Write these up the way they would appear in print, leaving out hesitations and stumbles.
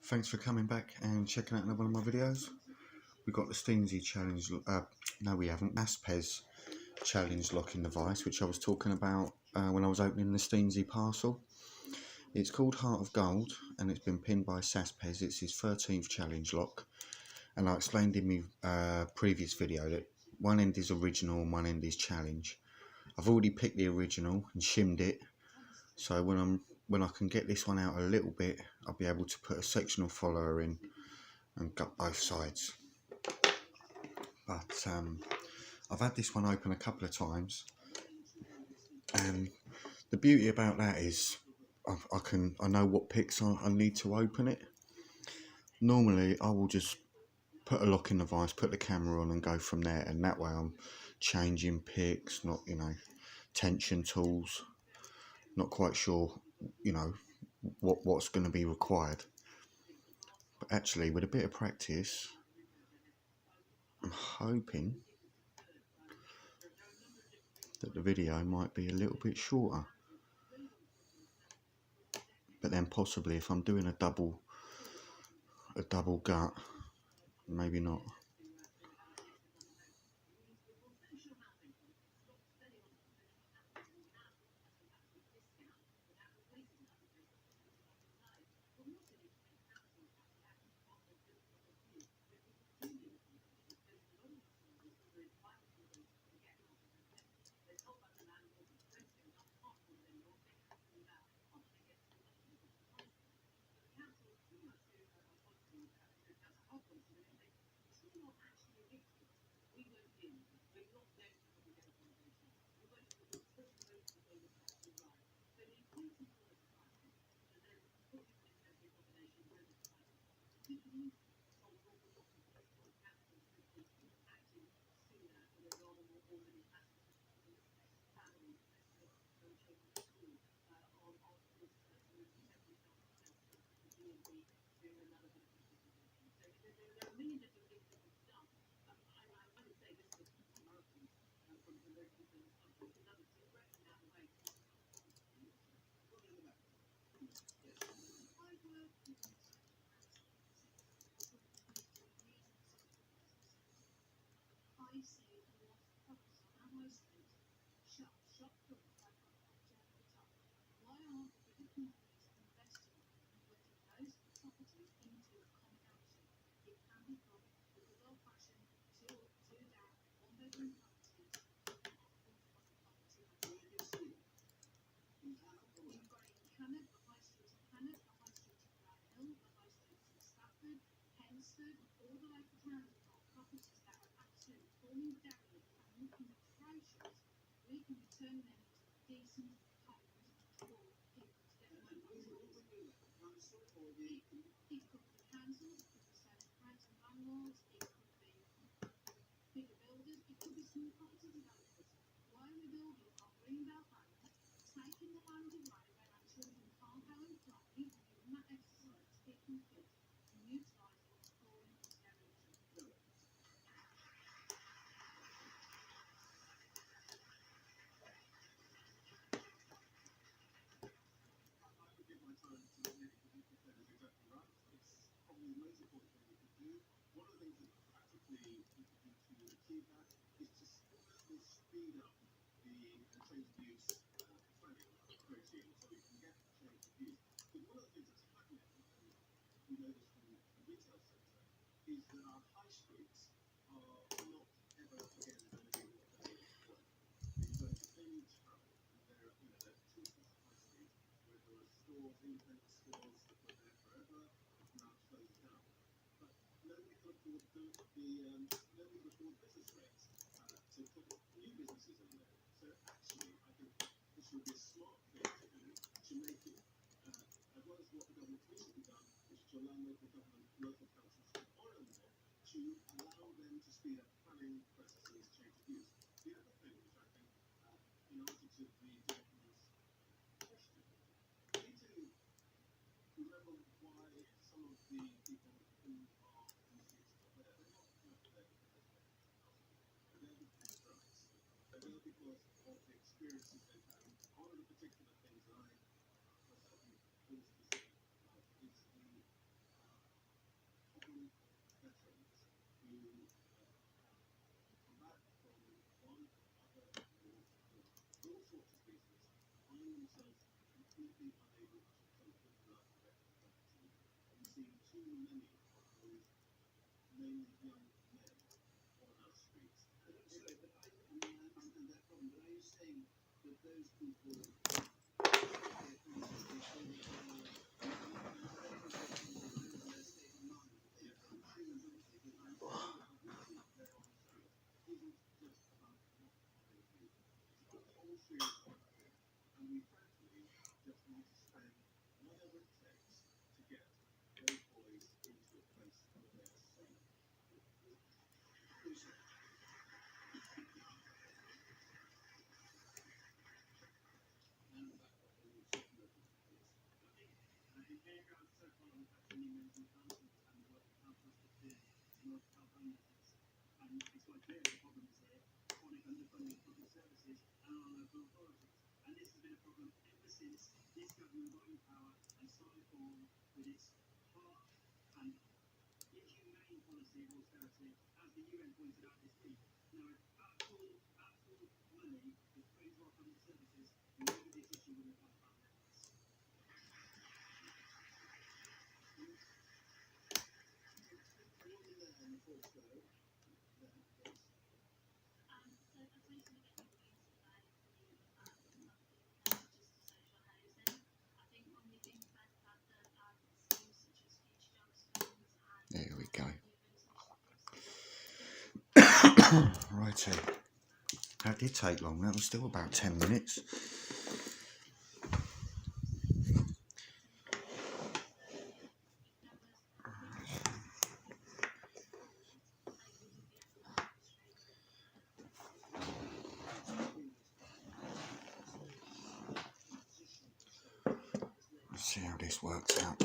Thanks for coming back and checking out another one of my videos. We've got the Steamsy challenge, no we haven't, Saspes challenge locking device, which I was talking about when I was opening the Steamsy parcel. It's called Heart of Gold and it's been pinned by Saspes. It's his 13th challenge lock, and I explained in my previous video that one end is original and one end is challenge. I've already picked the original and shimmed it, so when I can get this one out a little bit, I'll be able to put a sectional follower in and gut both sides. But I've had this one open a couple of times, and the beauty about that is I know what picks I need to open it. Normally I will just put a locking device, put the camera on and go from there, and that way I'm changing picks, not tension tools, not quite sure what's going to be required. But actually, with a bit of practice, I'm hoping that the video might be a little bit shorter. But then possibly if I'm doing a double gut, maybe not. There we go. Righty. That did take long. That was still about 10 minutes. Let's see how this works out.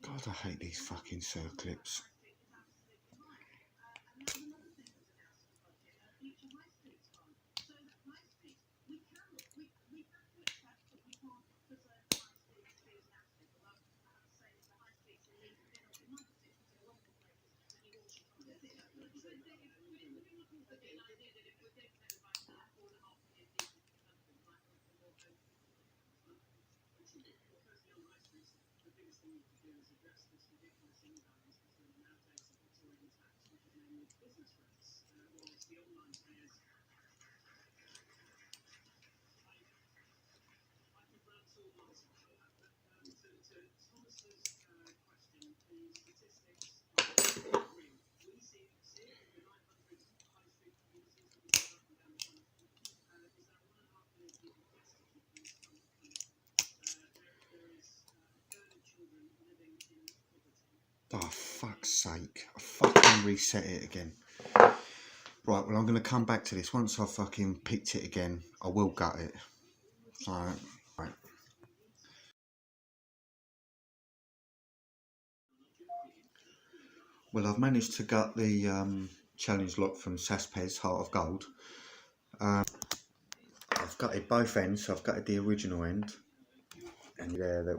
God, I hate these fucking circlips. Oh, fuck's sake. I fucking reset it again. Right, well, I'm going to come back to this. Once I've fucking picked it again, I will gut it. So, right. Well, I've managed to gut the challenge lock from Saspes, Heart of Gold. I've gutted both ends, so I've gutted the original end. And there that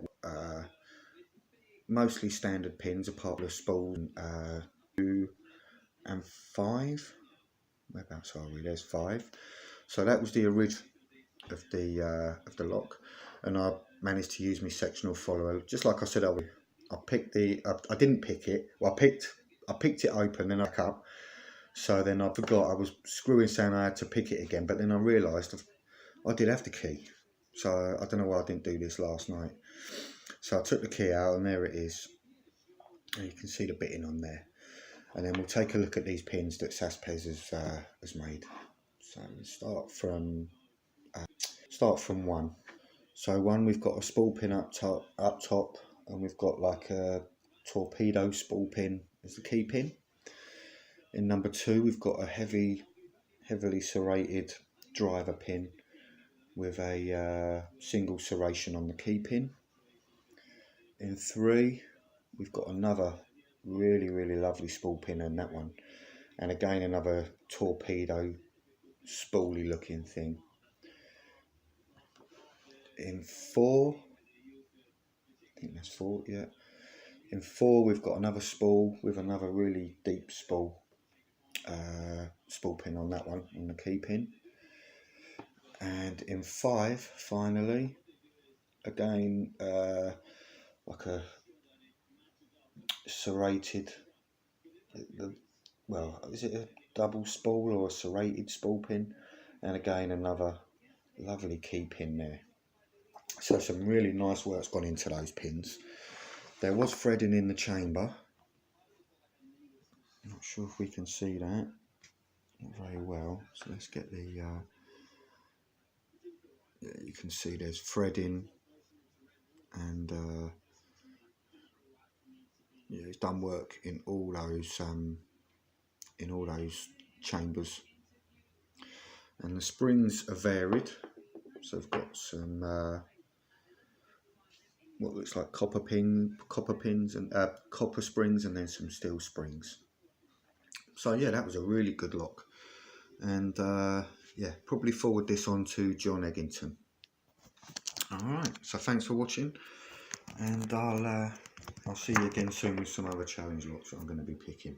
mostly standard pins, apart from the spool 2 and 5. Whereabouts are we? There's 5. So that was the original of the lock, and I managed to use my sectional follower, just like I said I would. I didn't pick it. Well, I picked it open, then I back up. So then I forgot I was screwing, saying I had to pick it again. But then I realised I did have the key. So I don't know why I didn't do this last night. So I took the key out, and there it is. And you can see the bitting on there. And then we'll take a look at these pins that Saspes has made. So start from 1. So 1, we've got a spool pin up top, and we've got like a torpedo spool pin as the key pin. In number 2, we've got a heavily serrated driver pin with a single serration on the key pin. In 3, we've got another really lovely spool pin in that one, and again another torpedo spooly looking thing. In 4, I think that's 4, yeah. In 4, we've got another spool with another really deep spool pin on that one, on the key pin. And in 5, finally, again like a serrated, well, is it a double spool or a serrated spool pin? And again another lovely key pin there. So some really nice work's gone into those pins. There was threading in the chamber. I'm not sure if we can see that. Not very well. So let's get the yeah, you can see there's threading, and yeah, it's done work in all those chambers. And the springs are varied. So I've got some what looks like copper pins and copper springs, and then some steel springs. So yeah, that was a really good lock. And yeah, probably forward this on to John Eggington. Alright, so thanks for watching, and I'll see you again soon with some other challenge locks that I'm going to be picking.